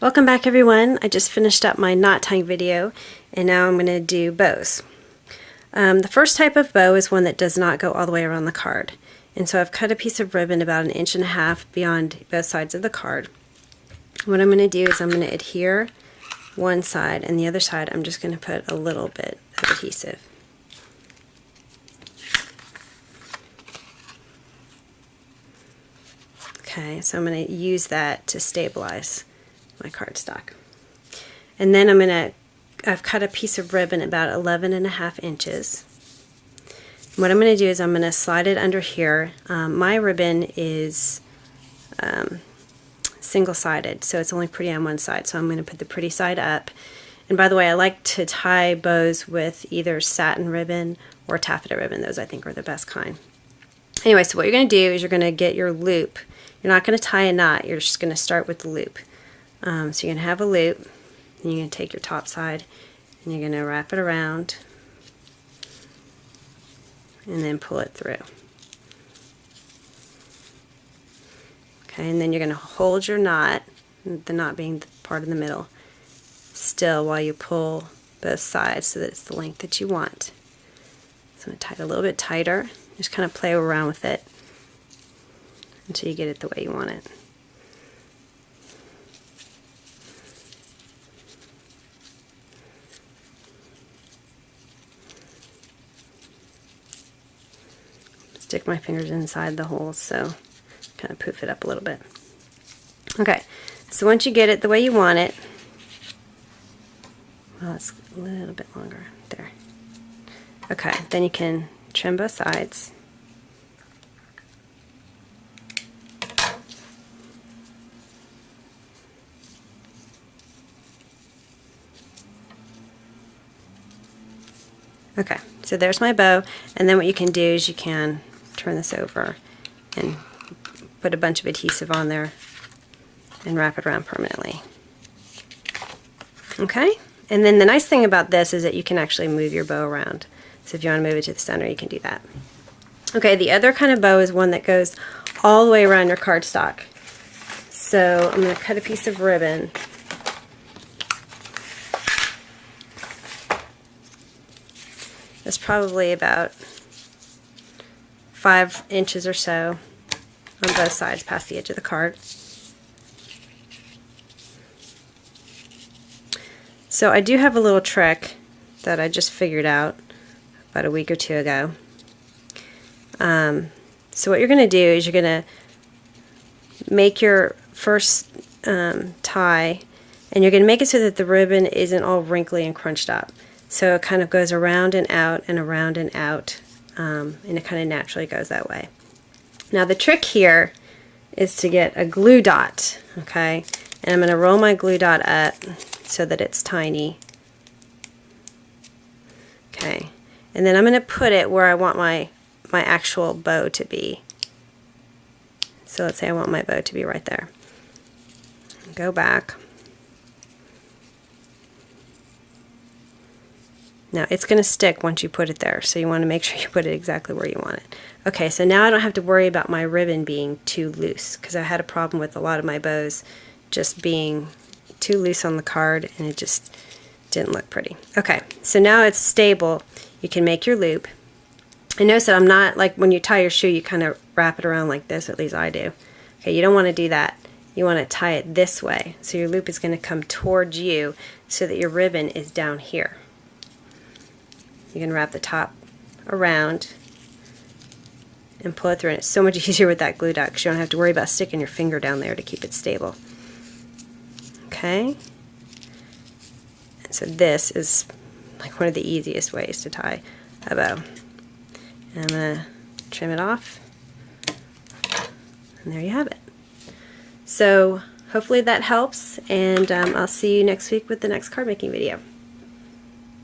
Welcome back everyone. I just finished up my knot tying video and now I'm going to do bows. The first type of bow is one that does not go all the way around the card. And so I've cut a piece of ribbon about 1.5 inches beyond both sides of the card. What I'm going to do is I'm going to adhere one side and the other side I'm just going to put a little bit of adhesive. Okay, so I'm going to use that to stabilize my cardstock. And then I've cut a piece of ribbon about 11.5 inches. What I'm going to do is I'm going to slide it under here. My ribbon is single-sided, so it's only pretty on one side, so I'm going to put the pretty side up. And by the way, I like to tie bows with either satin ribbon or taffeta ribbon. Those I think are the best kind. Anyway, so what you're going to do is you're going to get your loop. You're not going to tie a knot, you're just going to start with the loop. So you're going to have a loop, and you're going to take your top side and you're going to wrap it around and then pull it through. Okay, and then you're going to hold your knot, the knot being the part in the middle, still while you pull both sides so that it's the length that you want. So I'm going to tie it a little bit tighter, just kind of play around with it until you get it the way you want it. Stick my fingers inside the holes, so kind of poof it up a little bit. Okay, so once you get it the way you want it, well, it's a little bit longer there. Okay, then you can trim both sides. Okay, so there's my bow, and then what you can do is you can turn this over and put a bunch of adhesive on there and wrap it around permanently. Okay, and then the nice thing about this is that you can actually move your bow around. So if you want to move it to the center, you can do that. Okay, the other kind of bow is one that goes all the way around your cardstock. So I'm going to cut a piece of ribbon. It's probably about 5 inches or so on both sides past the edge of the card. So I do have a little trick that I just figured out about a week or two ago. So what you're going to do is you're going to make your first tie, and you're going to make it so that the ribbon isn't all wrinkly and crunched up. So it kind of goes around and out and around and out, and it kind of naturally goes that way. Now the trick here is to get a glue dot, okay? And I'm going to roll my glue dot up so that it's tiny. Okay, and then I'm going to put it where I want my actual bow to be. So let's say I want my bow to be right there. Go back. Now it's going to stick once you put it there, so you want to make sure you put it exactly where you want it. Okay, so now I don't have to worry about my ribbon being too loose, because I had a problem with a lot of my bows just being too loose on the card and it just didn't look pretty. Okay, so now it's stable. You can make your loop. And notice that I'm not, like when you tie your shoe, you kind of wrap it around like this, at least I do. Okay, you don't want to do that. You want to tie it this way, so your loop is going to come towards you so that your ribbon is down here. You can wrap the top around and pull it through, and it's so much easier with that glue dot because you don't have to worry about sticking your finger down there to keep it stable. Okay, and so this is like one of the easiest ways to tie a bow. And I'm going to trim it off, and there you have it. So hopefully that helps, and I'll see you next week with the next card making video.